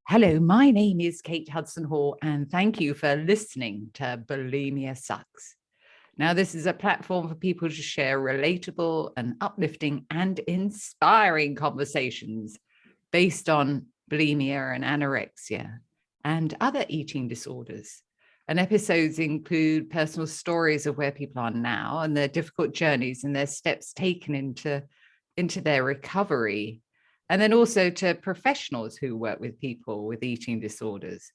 Hello, my name is Kate Hudson Hall, and thank you for listening to Bulimia Sucks. Now, this is a platform for people to share relatable and uplifting and inspiring conversations based on bulimia and anorexia and other eating disorders. And episodes include personal stories of where people are now and their difficult journeys and their steps taken into their recovery. And then also to professionals who work with people with eating disorders.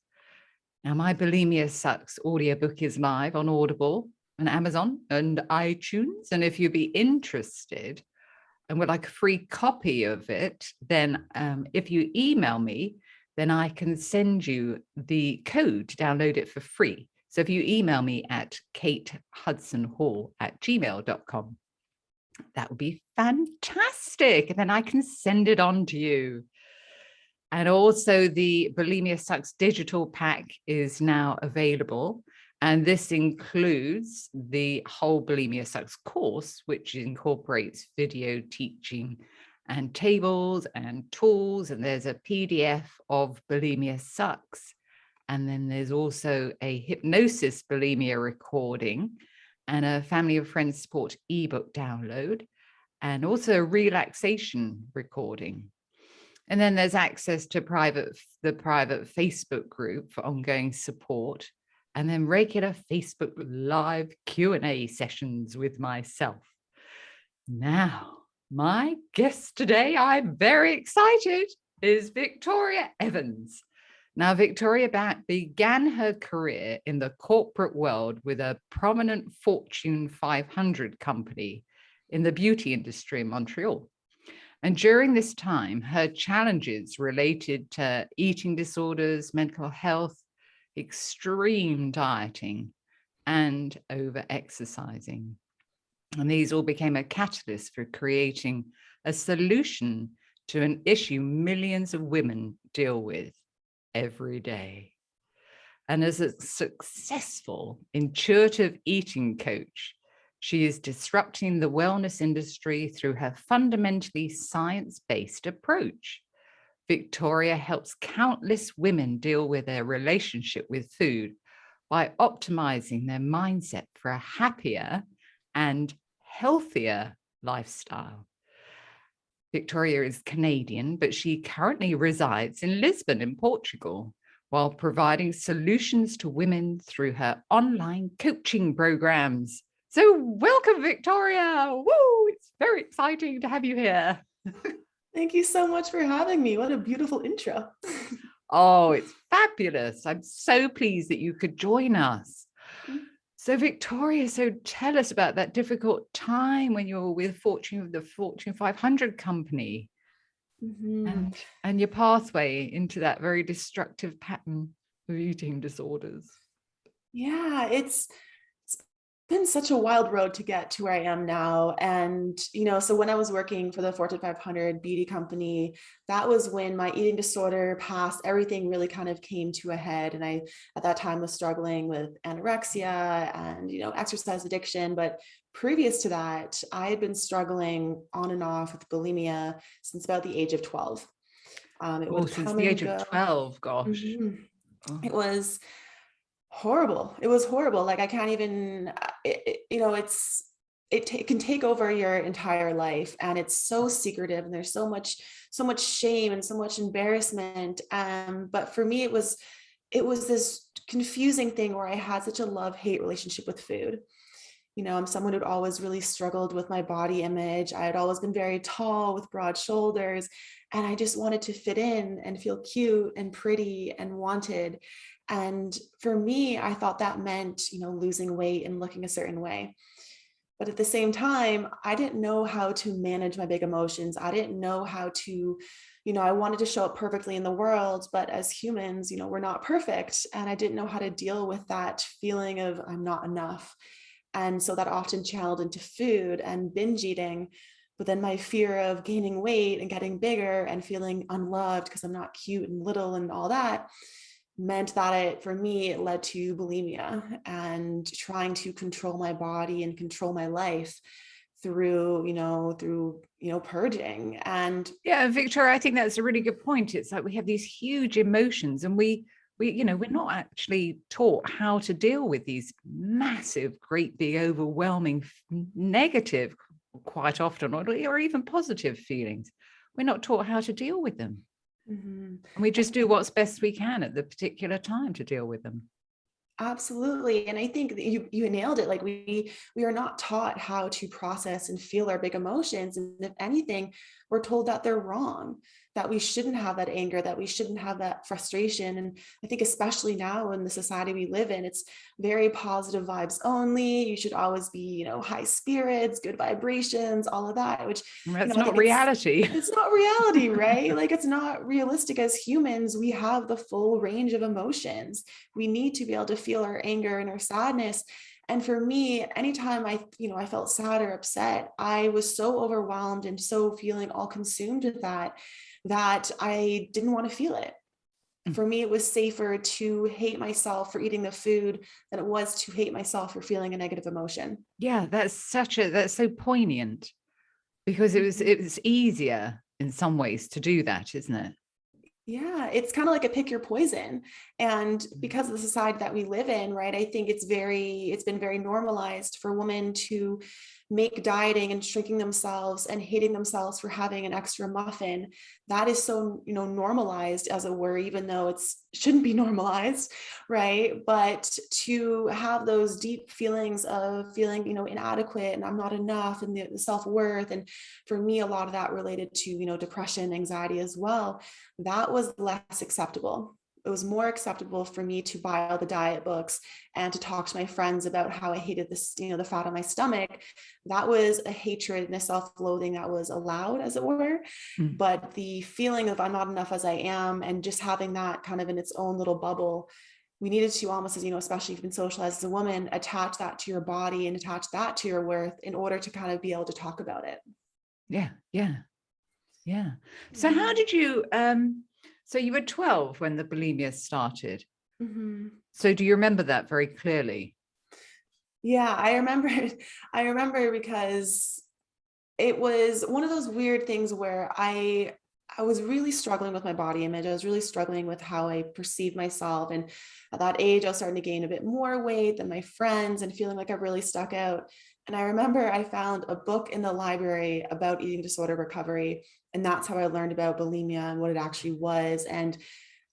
Now, my Bulimia Sucks audiobook is live on Audible and Amazon and iTunes. And if you'd be interested and would like a free copy of it, then if you email me, then I can send you the code to download it for free. So if you email me at katehudsonhall@gmail.com, that would be fantastic. And then I can send it on to you. And also the Bulimia Sucks digital pack is now available. And this includes the whole Bulimia Sucks course, which incorporates video teaching and tables and tools. And there's a PDF of Bulimia Sucks. And then there's also a hypnosis bulimia recording and a family of friends support ebook download, and also a relaxation recording. And then there's access to the private Facebook group for ongoing support, and then regular Facebook live Q&A sessions with myself. Now, my guest today, I'm very excited, is Victoria Evans. Now, Victoria began her career in the corporate world with a prominent Fortune 500 company in the beauty industry in Montreal. And during this time, her challenges related to eating disorders, mental health, extreme dieting, and overexercising. And these all became a catalyst for creating a solution to an issue millions of women deal with every day. And as a successful intuitive eating coach, she is disrupting the wellness industry through her fundamentally science-based approach. Victoria helps countless women deal with their relationship with food by optimizing their mindset for a happier and healthier lifestyle. Victoria is Canadian, but she currently resides in Lisbon in Portugal, while providing solutions to women through her online coaching programs. So welcome, Victoria. Woo! It's very exciting to have you here. Thank you so much for having me. What a beautiful intro. Oh, it's fabulous. I'm so pleased that you could join us. So Victoria, tell us about that difficult time when you were with the Fortune 500 company, and your pathway into that very destructive pattern of eating disorders. Yeah, it's been such a wild road to get to where I am now. And, so when I was working for the Fortune 500 beauty company, that was when my eating disorder passed, everything really kind of came to a head. And I, at that time, was struggling with anorexia and, exercise addiction. But previous to that, I had been struggling on and off with bulimia since about the age of 12. Since the age of 12, gosh. Oh. It was horrible. It was horrible. Like I can't even, it can take over your entire life, and it's so secretive, and there's so much shame and so much embarrassment. But for me, it was this confusing thing where I had such a love-hate relationship with food. I'm someone who'd always really struggled with my body image. I had always been very tall with broad shoulders, and I just wanted to fit in and feel cute and pretty and wanted. And for me, I thought that meant, losing weight and looking a certain way. But at the same time, I didn't know how to manage my big emotions. I didn't know how to, I wanted to show up perfectly in the world, but as humans, we're not perfect. And I didn't know how to deal with that feeling of I'm not enough. And so that often channeled into food and binge eating. But then my fear of gaining weight and getting bigger and feeling unloved because I'm not cute and little and all that meant that it led to bulimia and trying to control my body and control my life through, purging. And Yeah, Victoria, I think that's a really good point. It's like we have these huge emotions, and we're not actually taught how to deal with these massive, great, big, overwhelming, negative, quite often, or even positive feelings. We're not taught how to deal with them. Mhm. And we just do what's best we can at the particular time to deal with them. Absolutely. And I think that you nailed it. Like we are not taught how to process and feel our big emotions. And if anything, we're told that they're wrong, that we shouldn't have that anger, that we shouldn't have that frustration. And I think especially now in the society we live in, it's very positive vibes only. You should always be, high spirits, good vibrations, all of that, which, That's I not think reality. it's not reality, right? Like it's not realistic. As humans, we have the full range of emotions. We need to be able to feel our anger and our sadness. And for me, anytime I felt sad or upset, I was so overwhelmed and so feeling all consumed with that I didn't want to feel it. For me, it was safer to hate myself for eating the food than it was to hate myself for feeling a negative emotion. Yeah, that's so poignant, because it was easier in some ways to do that, isn't it? Yeah, it's kind of like a pick your poison. And because of the society that we live in, right, I think it's been very normalized for women to make dieting and shrinking themselves and hating themselves for having an extra muffin. That is so, normalized, as it were, even though shouldn't be normalized, right? But to have those deep feelings of feeling, inadequate and I'm not enough, and the self-worth. And for me, a lot of that related to, depression, anxiety as well. That was less acceptable. It was more acceptable for me to buy all the diet books and to talk to my friends about how I hated this, the fat on my stomach. That was a hatred and a self-loathing that was allowed, as it were. But the feeling of I'm not enough as I am, and just having that kind of in its own little bubble, we needed to almost, as especially if you've been socialized as a woman, attach that to your body and attach that to your worth in order to kind of be able to talk about it. Yeah. So how did you so you were 12 when the bulimia started. Mm-hmm. So do you remember that very clearly? Yeah, I remember. I remember because it was one of those weird things where I was really struggling with my body image. I was really struggling with how I perceived myself. And at that age, I was starting to gain a bit more weight than my friends and feeling like I really stuck out. And I remember I found a book in the library about eating disorder recovery. And that's how I learned about bulimia and what it actually was. And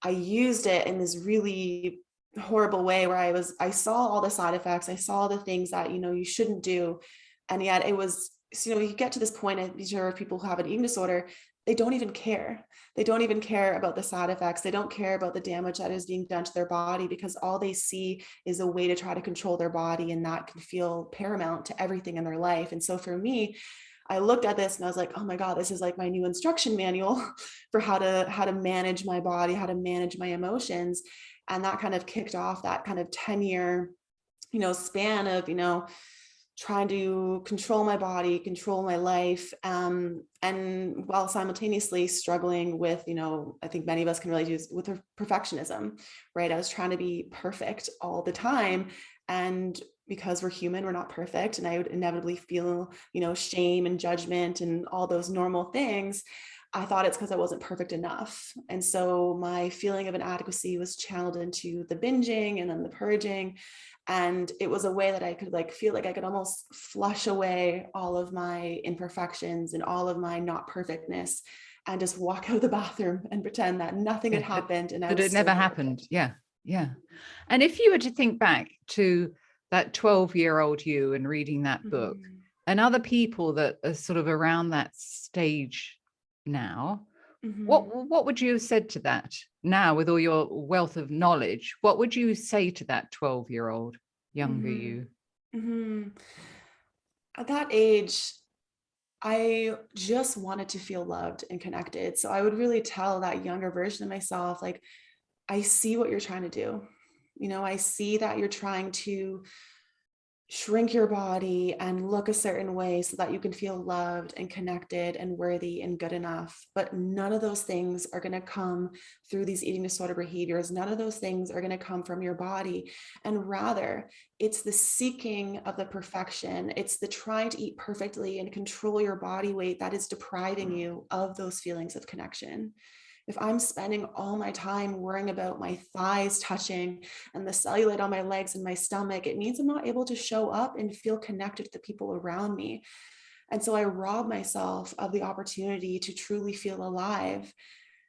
I used it in this really horrible way where I saw all the side effects. I saw the things that, you shouldn't do. And yet it was, you get to this point, I'm sure people who have an eating disorder, they don't even care. They don't even care about the side effects. They don't care about the damage that is being done to their body, because all they see is a way to try to control their body. And that can feel paramount to everything in their life. And so for me, I looked at this and I was like, oh my God, this is like my new instruction manual for how to manage my body, how to manage my emotions. And that kind of kicked off that kind of 10-year, span of, trying to control my body, control my life, and while simultaneously struggling with, I think many of us can relate to, with perfectionism, right? I was trying to be perfect all the time. And because we're human, we're not perfect. And I would inevitably feel, shame and judgment and all those normal things. I thought it's because I wasn't perfect enough. And so my feeling of inadequacy was channeled into the binging and then the purging. And it was a way that I could feel like I could almost flush away all of my imperfections and all of my not perfectness, and just walk out of the bathroom and pretend that nothing had happened. And that it never happened. Yeah. And if you were to think back to that 12-year-old you and reading that book, and other people that are sort of around that stage now, what would you have said to that now, with all your wealth of knowledge? What would you say to that 12-year-old younger you? At that age, I just wanted to feel loved and connected. So I would really tell that younger version of myself, like, I see what you're trying to do. I see that you're trying to shrink your body and look a certain way so that you can feel loved and connected and worthy and good enough. But none of those things are going to come through these eating disorder behaviors. None of those things are going to come from your body. And rather, it's the seeking of the perfection. It's the trying to eat perfectly and control your body weight that is depriving you of those feelings of connection. If I'm spending all my time worrying about my thighs touching and the cellulite on my legs and my stomach, it means I'm not able to show up and feel connected to the people around me. And so I rob myself of the opportunity to truly feel alive.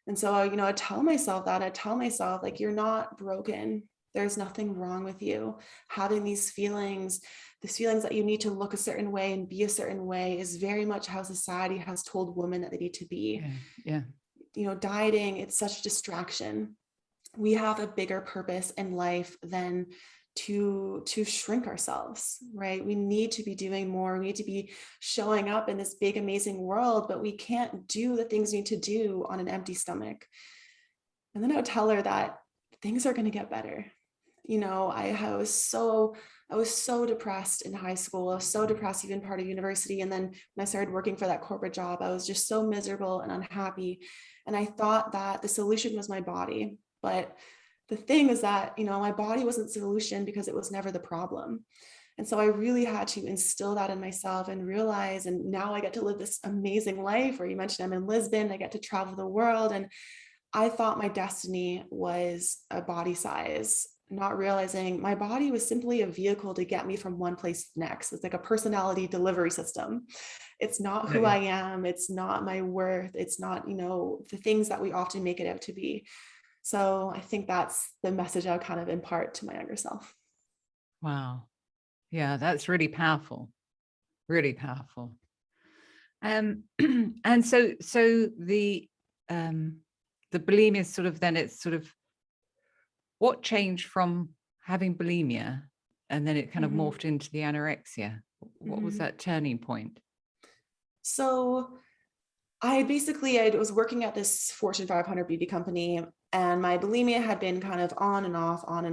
And so, I tell myself that. I tell myself, like, you're not broken. There's nothing wrong with you. Having these feelings that you need to look a certain way and be a certain way is very much how society has told women that they need to be. Yeah. Dieting, it's such a distraction. We have a bigger purpose in life than to shrink ourselves, right? We need to be doing more. We need to be showing up in this big, amazing world, but we can't do the things we need to do on an empty stomach. And then I would tell her that things are going to get better. I was so depressed in high school. I was so depressed even part of university. And then when I started working for that corporate job, I was just so miserable and unhappy. And I thought that the solution was my body. But the thing is that, my body wasn't the solution because it was never the problem. And so I really had to instill that in myself and realize, and now I get to live this amazing life where you mentioned I'm in Lisbon, I get to travel the world. And I thought my destiny was a body size, not realizing my body was simply a vehicle to get me from one place to the next. It's like a personality delivery system. It's not who I am. It's not my worth. It's not, the things that we often make it out to be. So I think that's the message I would kind of impart to my younger self. Wow. Yeah, that's really powerful. Really powerful. And so the bulimia sort of, then it's sort of, what changed from having bulimia and then it kind of morphed into the anorexia? What was that turning point? So I was working at this Fortune 500 beauty company, and my bulimia had been kind of on and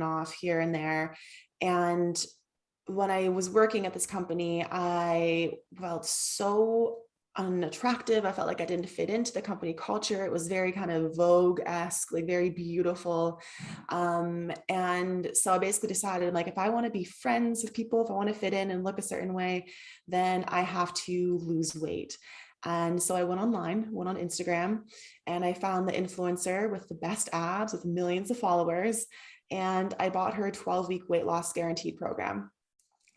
off here and there. And when I was working at this company, I felt so unattractive. I felt like I didn't fit into the company culture. It was very kind of Vogue-esque, like very beautiful. And so I basically decided, like, if I want to be friends with people, if I want to fit in and look a certain way, then I have to lose weight. And so I went on Instagram, and I found the influencer with the best abs with millions of followers. And I bought her a 12-week weight loss guaranteed program.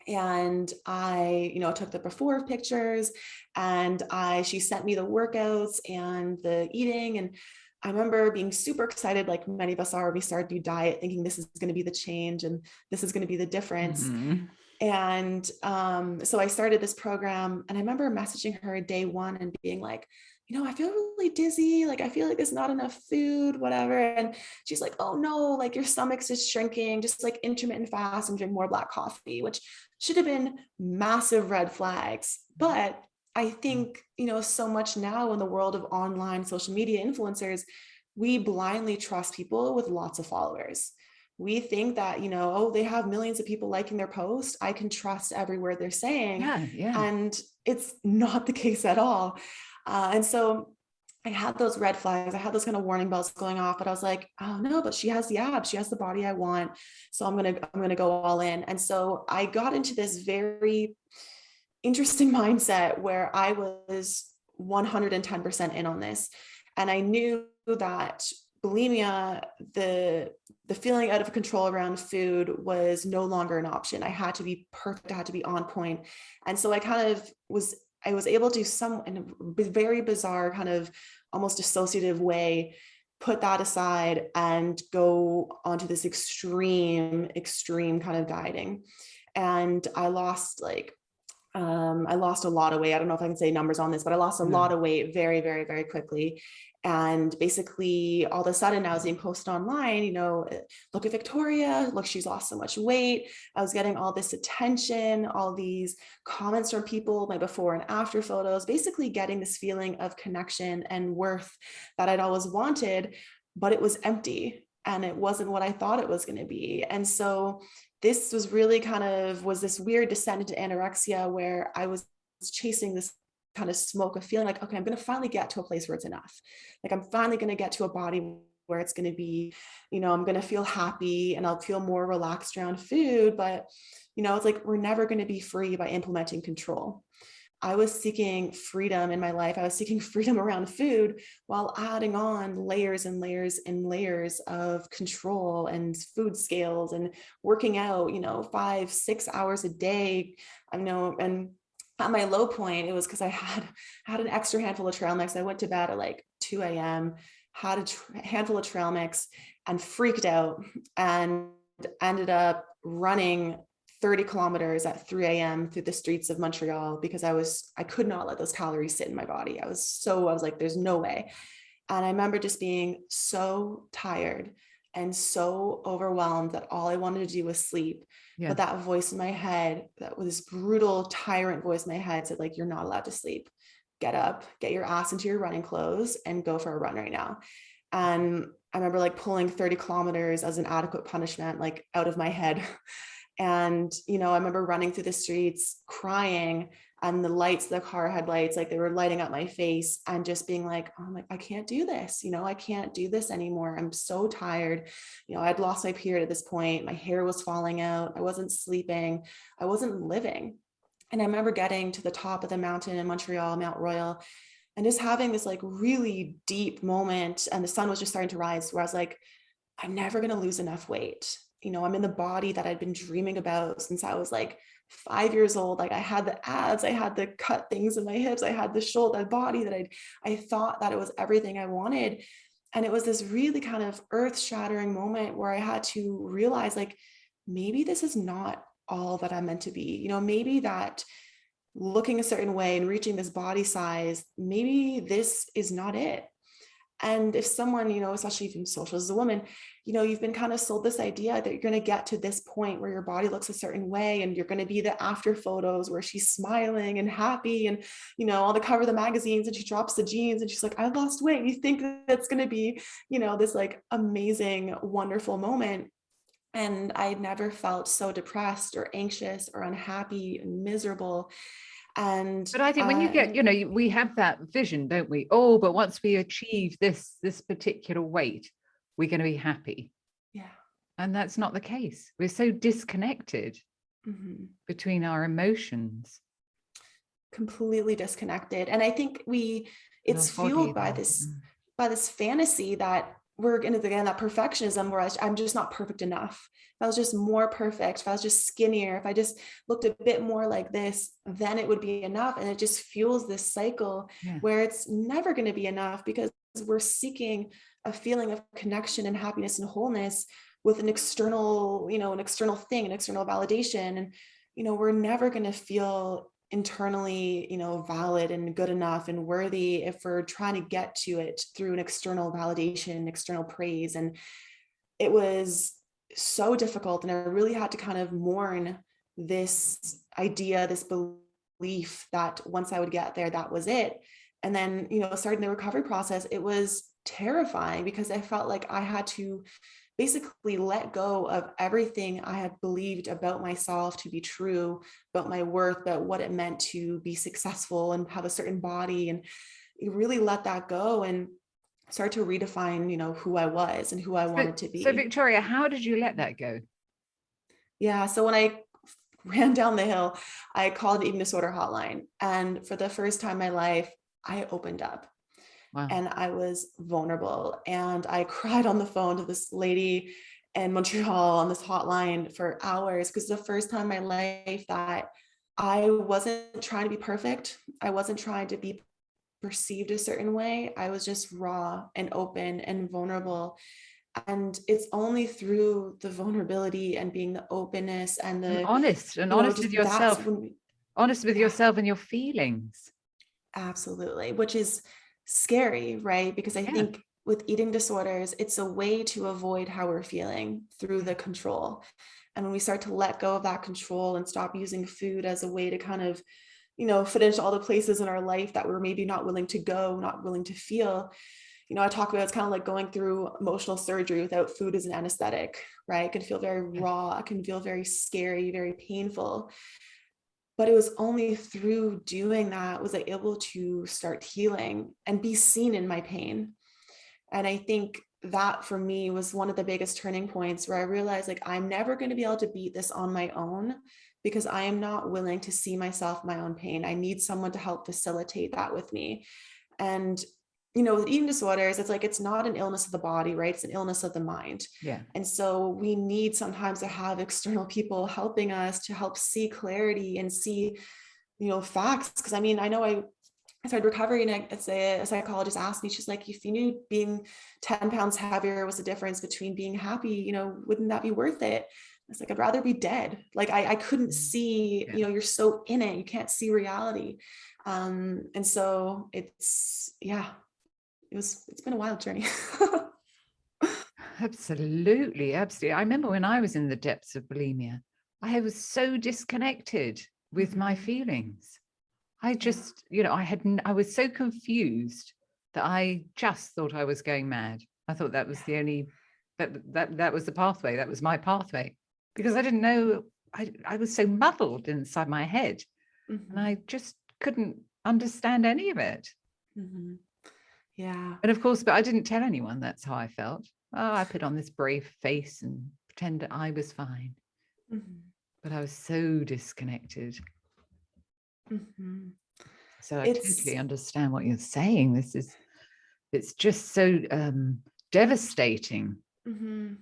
And I, took the before pictures, and she sent me the workouts and the eating. And I remember being super excited, like many of us are, we started a new diet thinking this is going to be the change and this is going to be the difference. And so I started this program, and I remember messaging her day one and being like, I feel really dizzy. Like, I feel like there's not enough food, whatever. And she's like, oh no, like your stomach's just shrinking, just like intermittent fast and drink more black coffee, which should have been massive red flags. But I think, so much now in the world of online social media influencers, we blindly trust people with lots of followers. We think that, they have millions of people liking their post, I can trust every word they're saying. And it's not the case at all. And so I had those red flags. I had those kind of warning bells going off, but I was like, oh no, but she has the abs. She has the body I want. So I'm going to go all in. And so I got into this very interesting mindset where I was 110% in on this. And I knew that bulimia, the feeling out of control around food was no longer an option. I had to be perfect. I had to be on point. And so I was able to, in a very bizarre kind of almost dissociative way, put that aside and go onto this extreme kind of dieting. And I lost a lot of weight. I don't know if I can say numbers on this, but I lost a lot of weight very, very, very quickly. And basically all of a sudden I was being posted online, look at Victoria, look, she's lost so much weight. I was getting all this attention, all these comments from people, my before and after photos, basically getting this feeling of connection and worth that I'd always wanted, but it was empty and it wasn't what I thought it was going to be. And so this was really was this weird descent into anorexia where I was chasing this kind of smoke of feeling like, okay, I'm going to finally get to a place where it's enough. Like I'm finally going to get to a body where it's going to be, I'm going to feel happy and I'll feel more relaxed around food. But, it's like, we're never going to be free by implementing control. I was seeking freedom in my life. I was seeking freedom around food while adding on layers and layers and layers of control and food scales and working out, 5-6 hours a day. I know. And at my low point, it was because I had an extra handful of trail mix. I went to bed at like 2 a.m., had a handful of trail mix and freaked out and ended up running 30 kilometers at 3 a.m. through the streets of Montreal because I could not let those calories sit in my body. I was like, there's no way. And I remember just being so tired and so overwhelmed that all I wanted to do was sleep. Yeah. But that voice in my head, that was this brutal tyrant voice in my head, said like, you're not allowed to sleep. Get up, get your ass into your running clothes and go for a run right now. And I remember like pulling 30 kilometers as an adequate punishment, like out of my head. And, I remember running through the streets, crying, and the lights, the car headlights, like they were lighting up my face, and just being like, oh, I can't do this. I can't do this anymore. I'm so tired. I'd lost my period at this point. My hair was falling out. I wasn't sleeping. I wasn't living. And I remember getting to the top of the mountain in Montreal, Mount Royal, and just having this like really deep moment. And the sun was just starting to rise, where I was like, I'm never going to lose enough weight. I'm in the body that I'd been dreaming about since I was like 5 years old. Like I had the abs, I had the cut things in my hips, I had the shoulder, body that I thought that it was everything I wanted. And it was this really kind of earth shattering moment where I had to realize like, maybe this is not all that I'm meant to be. Maybe that looking a certain way and reaching this body size, maybe this is not it. And if someone, especially if you're social as a woman, you've been kind of sold this idea that you're going to get to this point where your body looks a certain way and you're going to be the after photos where she's smiling and happy and, on the cover of the magazines, and she drops the jeans and she's like, I lost weight. You think that's going to be, this like amazing, wonderful moment. And I never felt so depressed or anxious or unhappy and miserable. But I think when you get, we have that vision, don't we? Oh, but once we achieve this particular weight, we're going to be happy. Yeah. And that's not the case. We're so disconnected between our emotions. Completely disconnected. And I think it's fueled by this fantasy that we're going to, again, that perfectionism where I'm just not perfect enough. If I was just more perfect, if I was just skinnier, if I just looked a bit more like this, then it would be enough. And it just fuels this cycle where it's never going to be enough because we're seeking a feeling of connection and happiness and wholeness with an external, an external thing, an external validation. And, we're never going to feel internally, valid and good enough and worthy if we're trying to get to it through an external validation, external praise. And it was so difficult. And I really had to kind of mourn this idea, this belief that once I would get there, that was it. And then, starting the recovery process, it was terrifying because I felt like I had to basically let go of everything I had believed about myself to be true, about my worth, about what it meant to be successful and have a certain body, and really let that go and start to redefine, who I was and who I wanted to be. So Victoria, how did you let that go? Yeah. So when I ran down the hill, I called an eating disorder hotline. And for the first time in my life, I opened up. Wow. And I was vulnerable, and I cried on the phone to this lady in Montreal on this hotline for hours, because the first time in my life that I wasn't trying to be perfect. I wasn't trying to be perceived a certain way. I was just raw and open and vulnerable. And it's only through the vulnerability and being the openness and the honest with yourself, honest with yourself and your feelings. Absolutely. Which is scary, right? Because I think with eating disorders, it's a way to avoid how we're feeling through the control. And when we start to let go of that control and stop using food as a way to kind of, fit into all the places in our life that we're maybe not willing to go, not willing to feel, I talk about it's kind of like going through emotional surgery without food as an anesthetic, right? It can feel very raw. It can feel very scary, very painful. But it was only through doing that was I able to start healing and be seen in my pain. And I think that for me was one of the biggest turning points where I realized like, I'm never going to be able to beat this on my own because I am not willing to see myself, my own pain. I need someone to help facilitate that with me. And, with eating disorders, it's like, it's not an illness of the body, right? It's an illness of the mind. Yeah. And so we need sometimes to have external people helping us to help see clarity and see, facts. Cause I know I started recovery and a psychologist asked me, she's like, if you knew being 10 pounds heavier was the difference between being happy, wouldn't that be worth it? I was like, I'd rather be dead. Like I couldn't see, you're so in it, you can't see reality. And so it's been a wild journey. Absolutely. I remember when I was in the depths of bulimia, I was so disconnected with my feelings. I just, I was so confused that I just thought I was going mad. I thought that was the only, that was the pathway. That was my pathway, because I didn't know, I was so muddled inside my head, and I just couldn't understand any of it. Yeah. And of course, but I didn't tell anyone that's how I felt. Oh, I put on this brave face and pretend that I was fine. But I was so disconnected. So I totally understand what you're saying. It's just so devastating. And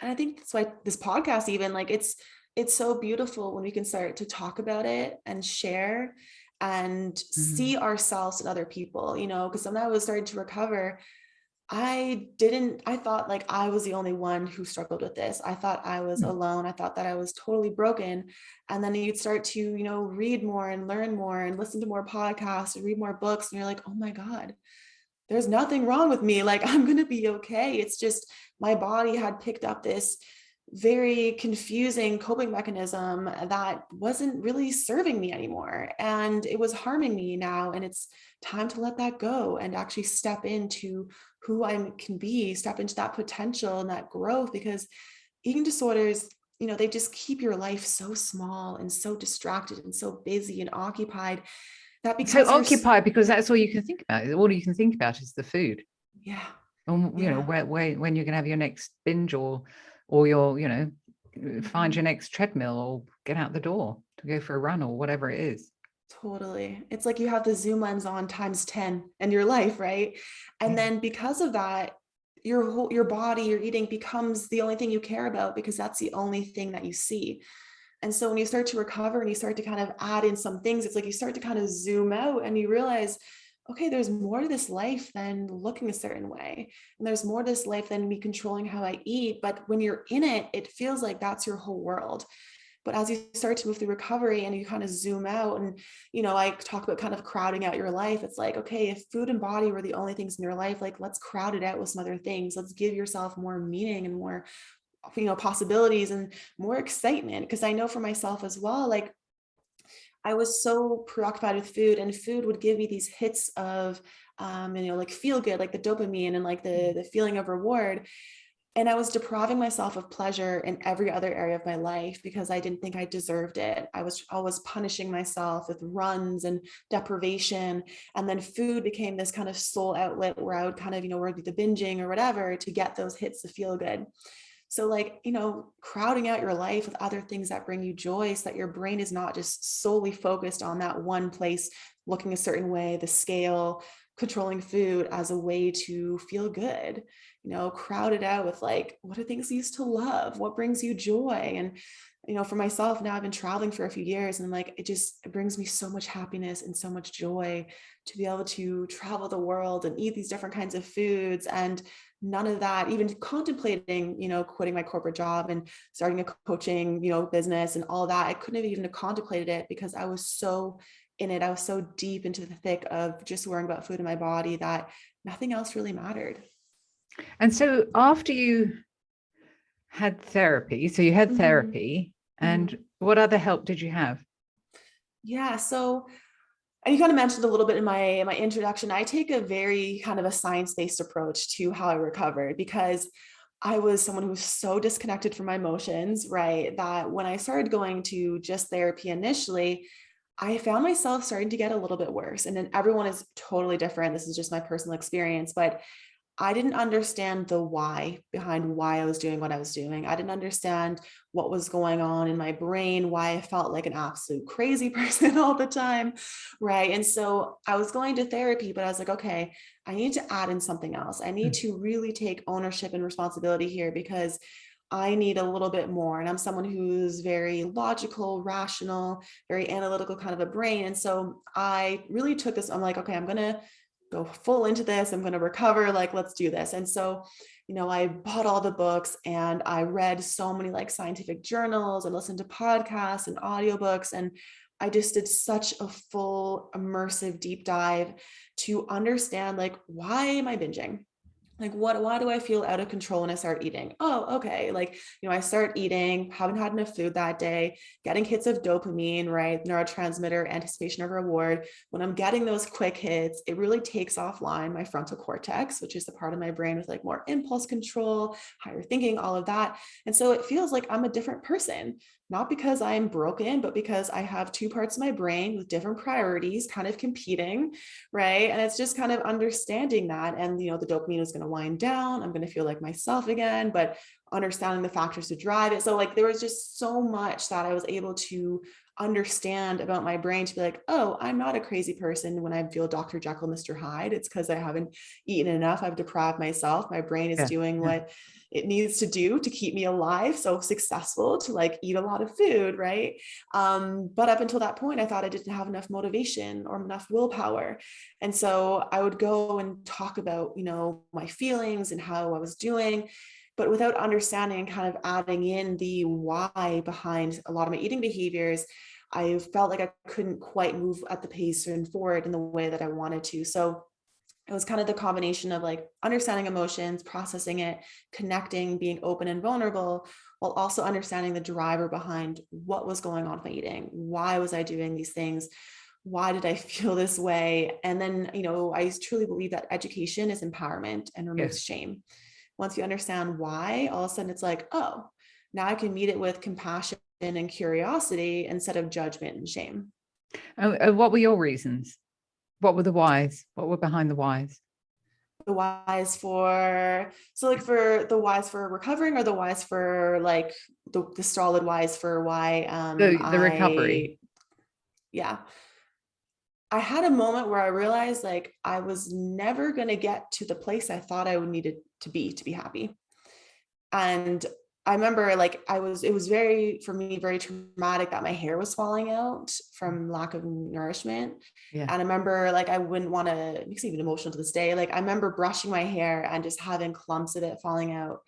I think that's why this podcast, even like it's so beautiful when we can start to talk about it and share and see ourselves in other people, because when I was starting to recover, I thought like I was the only one who struggled with this. I thought I was alone. I thought that I was totally broken. And then you'd start to, read more and learn more and listen to more podcasts and read more books. And you're like, oh my God, there's nothing wrong with me. Like, I'm going to be okay. It's just my body had picked up this very confusing coping mechanism that wasn't really serving me anymore. And it was harming me now. And it's time to let that go and actually step into who I can be, step into that potential and that growth, because eating disorders, they just keep your life so small and so distracted and so busy and occupied that because so occupied because that's all you can think about. All you can think about is the food. Yeah. And when you're going to have your next binge or your, find your next treadmill or get out the door to go for a run or whatever it is. Totally. It's like you have the zoom lens on times 10 in your life, right? And then because of that, your body, your eating becomes the only thing you care about because that's the only thing that you see. And so when you start to recover and you start to kind of add in some things, it's like you start to kind of zoom out and you realize, okay, there's more to this life than looking a certain way. And there's more to this life than me controlling how I eat. But when you're in it, it feels like that's your whole world. But as you start to move through recovery and you kind of zoom out and, I talk about kind of crowding out your life. It's like, okay, if food and body were the only things in your life, like let's crowd it out with some other things. Let's give yourself more meaning and more, possibilities and more excitement. Because I know for myself as well, like I was so preoccupied with food, and food would give me these hits of, like feel good, like the dopamine and like the feeling of reward. And I was depriving myself of pleasure in every other area of my life because I didn't think I deserved it. I was always punishing myself with runs and deprivation. And then food became this kind of sole outlet where I would kind of, where it'd be the binging or whatever to get those hits to feel good. So like, crowding out your life with other things that bring you joy so that your brain is not just solely focused on that one place, looking a certain way, the scale, controlling food as a way to feel good, crowd it out with like, what are things you used to love? What brings you joy? And, for myself now, I've been traveling for a few years and like, it brings me so much happiness and so much joy to be able to travel the world and eat these different kinds of foods. And none of that, even contemplating, quitting my corporate job and starting a coaching, business and all that, I couldn't have even contemplated it because I was so in it. I was so deep into the thick of just worrying about food in my body that nothing else really mattered. And so after you had therapy, and what other help did you have? Yeah. So And you kind of mentioned a little bit in my introduction, I take a very kind of a science-based approach to how I recovered, because I was someone who was so disconnected from my emotions, right? That when I started going to just therapy initially, I found myself starting to get a little bit worse. And then everyone is totally different. This is just my personal experience, but I didn't understand the why behind why I was doing what I was doing. I didn't understand what was going on in my brain, why I felt like an absolute crazy person all the time. Right. And so I was going to therapy, but I was like, okay, I need to add in something else. I need to really take ownership and responsibility here, because I need a little bit more. And I'm someone who's very logical, rational, very analytical kind of a brain. And so I really took this, I'm like, okay, I'm going to go full into this. I'm going to recover. Like, let's do this. And so, I bought all the books and I read so many like scientific journals and listened to podcasts and audiobooks. And I just did such a full immersive deep dive to understand, like, why am I binging? Like, why do I feel out of control when I start eating? Oh, okay. Like, I start eating, haven't had enough food that day, getting hits of dopamine, right? Neurotransmitter, anticipation of reward. When I'm getting those quick hits, it really takes offline my frontal cortex, which is the part of my brain with like more impulse control, higher thinking, all of that. And so it feels like I'm a different person, not because I'm broken, but because I have two parts of my brain with different priorities kind of competing, right? And it's just kind of understanding that. And, the dopamine is going to wind down. I'm going to feel like myself again, but understanding the factors to drive it. So like, there was just so much that I was able to understand about my brain to be like, oh, I'm not a crazy person when I feel Dr. Jekyll, Mr. Hyde. It's because I haven't eaten enough. I've deprived myself. My brain is Yeah. doing Yeah. what it needs to do to keep me alive, so successful, to like eat a lot of food, right? But up until that point, I thought I didn't have enough motivation or enough willpower. And so I would go and talk about, my feelings and how I was doing, but without understanding and kind of adding in the why behind a lot of my eating behaviors, I felt like I couldn't quite move at the pace and forward in the way that I wanted to. So it was kind of the combination of like understanding emotions, processing it, connecting, being open and vulnerable, while also understanding the driver behind what was going on with my eating. Why was I doing these things? Why did I feel this way? And then, I truly believe that education is empowerment and removes Yes. shame. Once you understand why, all of a sudden it's like, oh, now I can meet it with compassion and curiosity instead of judgment and shame. What were your reasons? What were the whys? What were behind the whys? The whys for, so like for the whys for recovering, or the whys for like the solid whys for why The recovery. Yeah. I had a moment where I realized like I was never going to get to the place I thought I would need it to be happy. And I remember like it was very, for me, very traumatic that my hair was falling out from lack of nourishment. Yeah. And I remember like, I wouldn't want to, it makes me even emotional to this day. Like I remember brushing my hair and just having clumps of it falling out.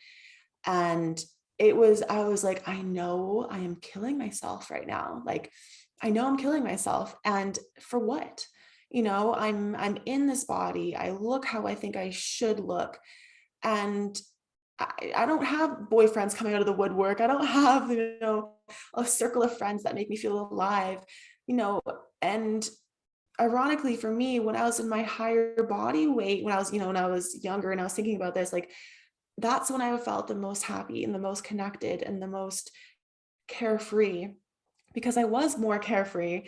And I was like, I know I am killing myself right now. Like, I know I'm killing myself. And for what? I'm in this body. I look how I think I should look. And I don't have boyfriends coming out of the woodwork. I don't have, a circle of friends that make me feel alive, and ironically for me, when I was in my higher body weight, when I was younger and I was thinking about this, like, that's when I felt the most happy and the most connected and the most carefree, because I was more carefree.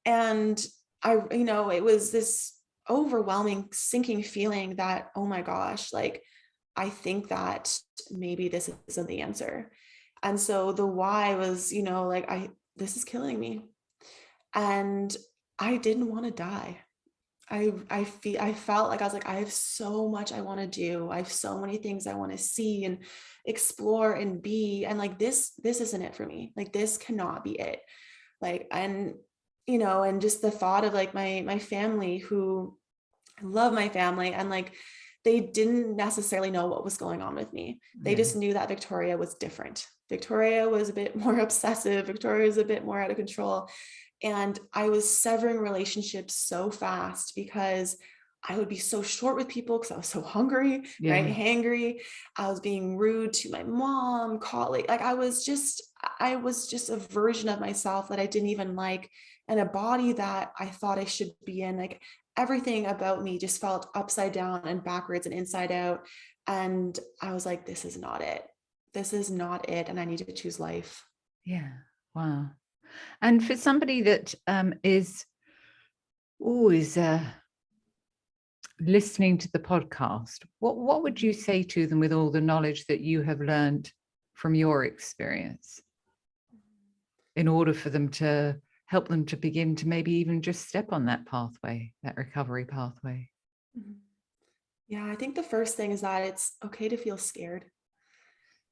And it was this overwhelming, sinking feeling that, oh my gosh, like, I think that maybe this isn't the answer. And so the why was, like, this is killing me. And I didn't want to die. I felt like I was like, I have so much I want to do. I have so many things I want to see and explore and be. And like, this isn't it for me. Like, this cannot be it. Like, and just the thought of like my family, who, I love my family, and like, they didn't necessarily know what was going on with me. They Yeah. just knew that Victoria was different. Victoria was a bit more obsessive. Victoria was a bit more out of control. And I was severing relationships so fast because I would be so short with people because I was so hungry, right? Yeah. Hangry. I was being rude to my mom, colleague. Like I was just a version of myself that I didn't even like. and a body that I thought I should be in. Like everything about me just felt upside down and backwards and inside out. And I was like, this is not it. This is not it. And I need to choose life. Yeah. Wow. And for somebody that is always listening to the podcast, what would you say to them with all the knowledge that you have learned from your experience, in order for them to help them to begin to maybe even just step on that pathway, that recovery pathway? Yeah, I think the first thing is that it's okay to feel scared.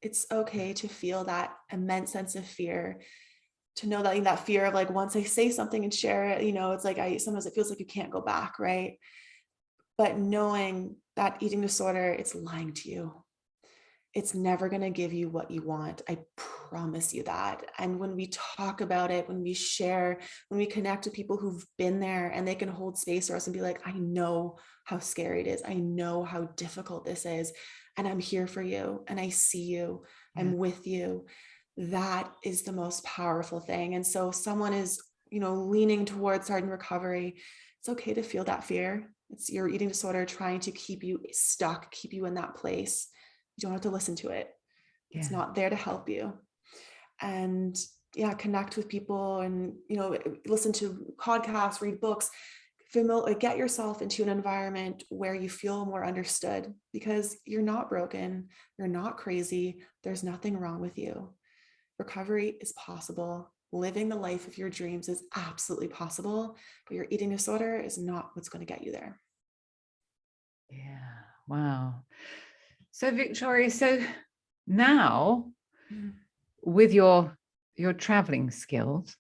It's okay to feel that immense sense of fear, to know that fear of like, once I say something and share it, it's like sometimes it feels like you can't go back, right? But knowing that eating disorder, it's lying to you. It's never going to give you what you want. I promise you that. And when we talk about it, when we share, when we connect with people who've been there and they can hold space for us and be like, I know how scary it is. I know how difficult this is. And I'm here for you. And I see you. Yeah. I'm with you. That is the most powerful thing. And so someone is, leaning towards starting recovery. It's okay to feel that fear. It's your eating disorder trying to keep you stuck, keep you in that place. You don't have to listen to it. It's not there to help you. And connect with people and, listen to podcasts, read books, get yourself into an environment where you feel more understood, because you're not broken. You're not crazy. There's nothing wrong with you. Recovery is possible. Living the life of your dreams is absolutely possible, but your eating disorder is not what's going to get you there. Yeah. Wow. So Victoria, so now with your traveling skills,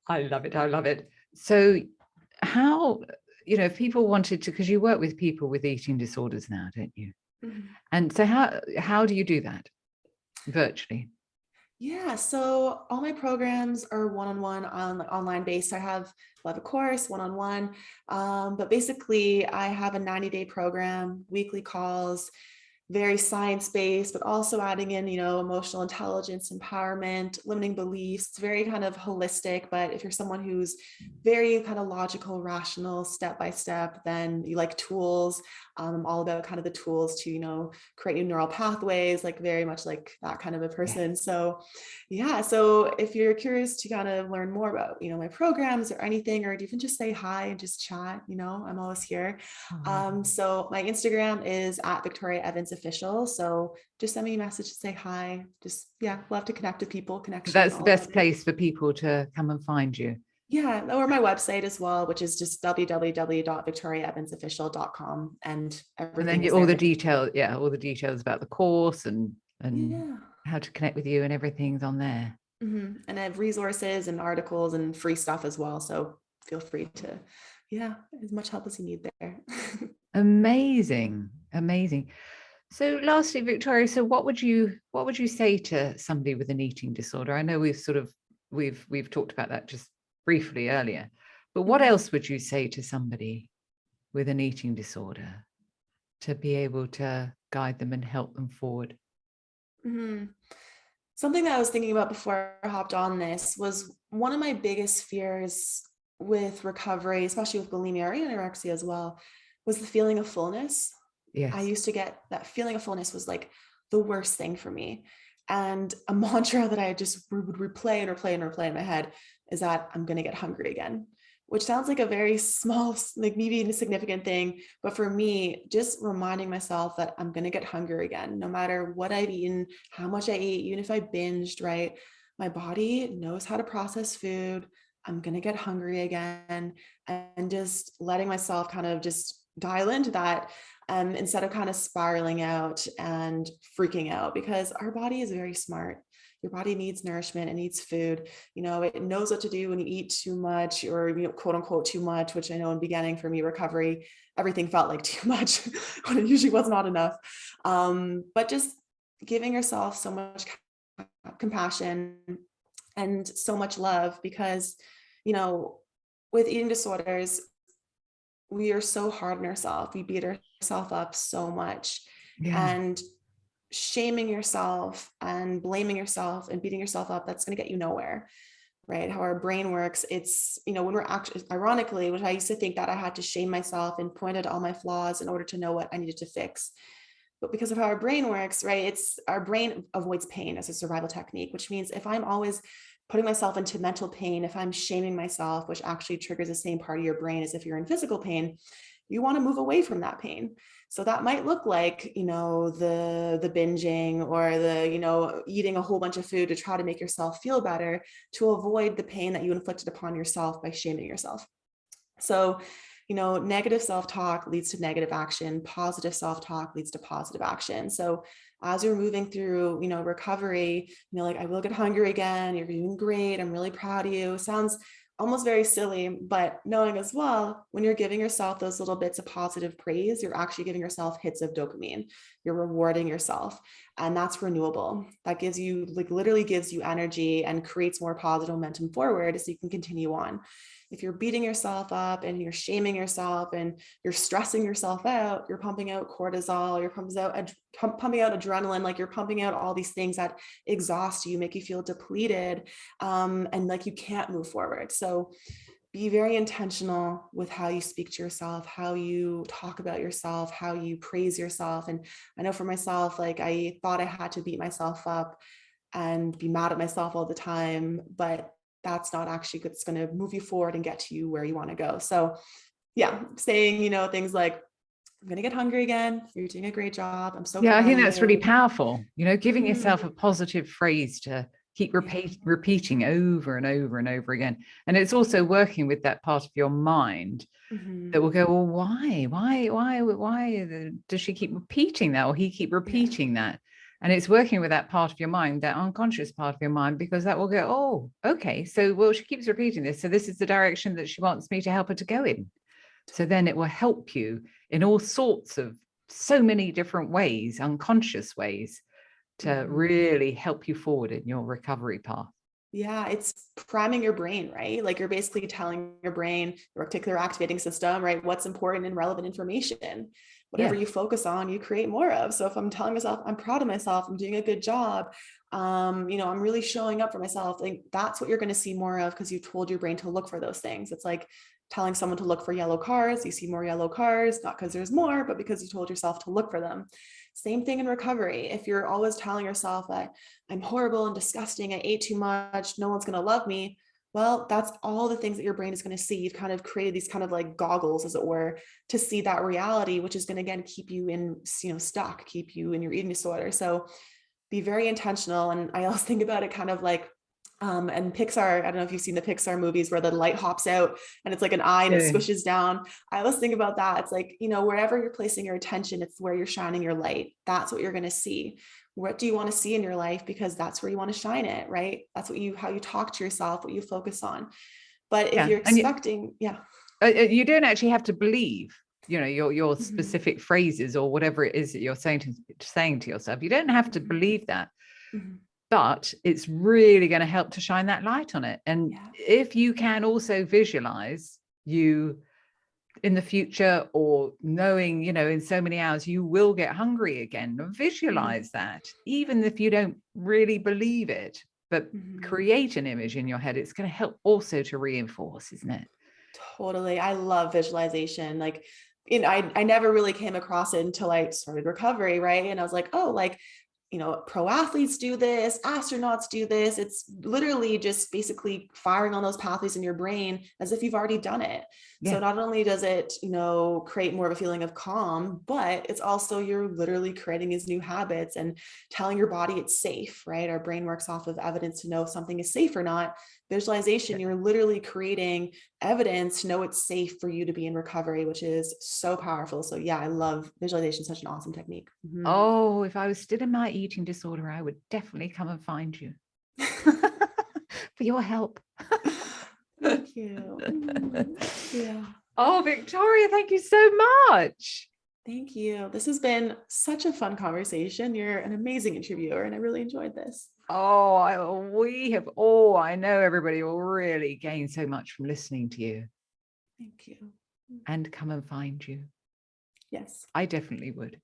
I love it. I love it. So how, if people wanted to, because you work with people with eating disorders now, don't you? And so how do you do that virtually? Yeah, so all my programs are one-on-one, online based. I have a course one-on-one, but basically I have a 90-day program, weekly calls, very science-based, but also adding in, emotional intelligence, empowerment, limiting beliefs. It's very kind of holistic, but if you're someone who's very kind of logical, rational, step-by-step, then you like tools. I'm all about kind of the tools to, create new neural pathways, like very much like that kind of a person. So if you're curious to kind of learn more about, my programs or anything, or even just say hi and just chat, I'm always here. So my Instagram is at Victoria Evans Official. So just send me a message to say hi. Just, love to connect with people. Connection. That's the best place for people to come and find you. Yeah, or my website as well, which is just www.victoriaevansofficial.com, and everything. And then all the details about the course and how to connect with you, and everything's on there. And I have resources and articles and free stuff as well. So feel free to, as much help as you need there. Amazing. So lastly, Victoria, so what would you say to somebody with an eating disorder? I know we've talked about that just briefly earlier, but what else would you say to somebody with an eating disorder to be able to guide them and help them forward? Something that I was thinking about before I hopped on this was one of my biggest fears with recovery, especially with bulimia or anorexia as well, was the feeling of fullness. Yes. I used to get that feeling of fullness was like the worst thing for me. And a mantra that I just would replay in my head is that I'm going to get hungry again, which sounds like a very small, like maybe insignificant thing. But for me, just reminding myself that I'm going to get hungry again, no matter what I've eaten, how much I ate, even if I binged, right? My body knows how to process food. I'm going to get hungry again, and just letting myself kind of just dial into that. Instead of kind of spiraling out and freaking out, because our body is very smart. Your body needs nourishment. It needs food. It knows what to do when you eat too much, or, quote unquote, too much, which I know in the beginning for me, recovery, everything felt like too much when it usually was not enough. But just giving yourself so much compassion and so much love, because, with eating disorders, we are so hard on ourselves. We beat ourselves up so much, and shaming yourself and blaming yourself and beating yourself up, that's going to get you nowhere. right? How our brain works. It's, when we're actually, ironically, which I used to think that I had to shame myself and point out all my flaws in order to know what I needed to fix. But because of how our brain works, right? It's our brain avoids pain as a survival technique, which means if I'm always putting myself into mental pain, if I'm shaming myself, which actually triggers the same part of your brain as if you're in physical pain, you want to move away from that pain. So that might look like, the binging or the, eating a whole bunch of food to try to make yourself feel better, to avoid the pain that you inflicted upon yourself by shaming yourself. So, negative self-talk leads to negative action. Positive self-talk leads to positive action. So as you're moving through, recovery, like, I will get hungry again. You're doing great. I'm really proud of you. Sounds almost very silly, but knowing as well, when you're giving yourself those little bits of positive praise, you're actually giving yourself hits of dopamine. You're rewarding yourself, and that's renewable. That gives you, like, literally gives you energy and creates more positive momentum forward so you can continue on. If you're beating yourself up and you're shaming yourself and you're stressing yourself out, you're pumping out cortisol, you're pumping out adrenaline, like, you're pumping out all these things that exhaust you, make you feel depleted, and like you can't move forward. So be very intentional with how you speak to yourself, how you talk about yourself, how you praise yourself. And I know for myself, like, I thought I had to beat myself up and be mad at myself all the time, but that's not actually what's going to move you forward and get to you where you want to go. So yeah, saying, things like, I'm going to get hungry again. You're doing a great job. I'm so proud I think of that's you. really powerful. Giving yourself a Mhm. positive phrase to keep Yeah. repeating over and over and over again. And it's also working with that part of your mind that will Mhm. go, well, why does she keep repeating that, or he keep Yeah. repeating that? And it's working with that part of your mind, that unconscious part of your mind, because that will go, oh, okay, so, well, she keeps repeating this, so this is the direction that she wants me to help her to go in. So then it will help you in all sorts of, so many different ways, unconscious ways, to Mhm. really help you forward in your recovery path. Yeah, it's priming your brain, right? Like, you're basically telling your brain, your reticular activating system, right, what's important and relevant information. Whatever Yeah. you focus on, you create more of. So if I'm telling myself, I'm proud of myself, I'm doing a good job, I'm really showing up for myself, like, that's what you're going to see more of, because you told your brain to look for those things. It's like telling someone to look for yellow cars. You see more yellow cars, not because there's more, but because you told yourself to look for them. Same thing in recovery. If you're always telling yourself that I'm horrible and disgusting, I ate too much, no one's going to love me, well, that's all the things that your brain is going to see. You've kind of created these kind of like goggles, as it were, to see that reality, which is going to, again, keep you in, stuck, keep you in your eating disorder. So be very intentional. And I always think about it kind of like, and Pixar, I don't know if you've seen the Pixar movies where the light hops out and it's like an eye and it Yeah. squishes down. I always think about that. It's like, wherever you're placing your attention, it's where you're shining your light. That's what you're going to see. What do you want to see in your life? Because that's where you want to shine it, right? That's how you talk to yourself, what you focus on. But if Yeah. you're And you, expecting, yeah. you don't actually have to believe, your Mhm. specific phrases or whatever it is that you're saying to yourself. You don't have to Mhm. believe that, Mhm. but it's really going to help to shine that light on it. And Yeah. if you can also visualize you in the future, or knowing, in so many hours you will get hungry again, Mhm. visualize that, even if you don't really believe it, but Mhm. create an image in your head. It's going to help also to reinforce, isn't it? Totally. I love visualization. Like, I never really came across it until I started recovery, right? And I was like, oh, like, pro athletes do this, astronauts do this. It's literally just basically firing on those pathways in your brain as if you've already done it. Yeah. So not only does it, create more of a feeling of calm, but it's also, you're literally creating these new habits and telling your body it's safe, right? Our brain works off of evidence to know if something is safe or not. Visualization, you're literally creating evidence to know it's safe for you to be in recovery, which is so powerful. So yeah, I love visualization, such an awesome technique. Mhm. Oh, if I was still in my eating disorder, I would definitely come and find you for your help. Thank you. Yeah. Oh, Victoria, thank you so much. Thank you. This has been such a fun conversation. You're an amazing interviewer, and I really enjoyed this. I know everybody will really gain so much from listening to you, Thank you. and come and find you. Yes. I definitely would.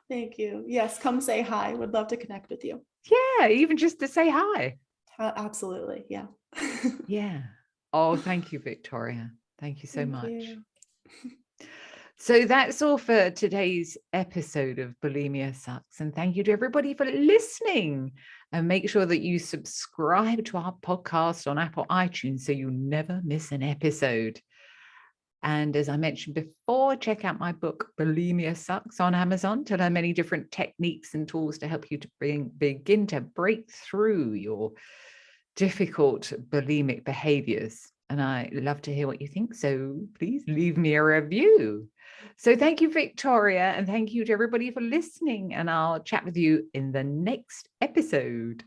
Thank you. Yes, come say hi. Would love to connect with you. Yeah, even just to say hi. Absolutely. Yeah. Yeah. Oh, thank you, Victoria. Thank you so Thank much. you. So that's all for today's episode of Bulimia Sucks. And thank you to everybody for listening. And make sure that you subscribe to our podcast on Apple iTunes so you never miss an episode. And as I mentioned before, check out my book, Bulimia Sucks, on Amazon to learn many different techniques and tools to help you to begin to break through your difficult bulimic behaviors. And I love to hear what you think. So please leave me a review. So thank you, Victoria. And thank you to everybody for listening. And I'll chat with you in the next episode.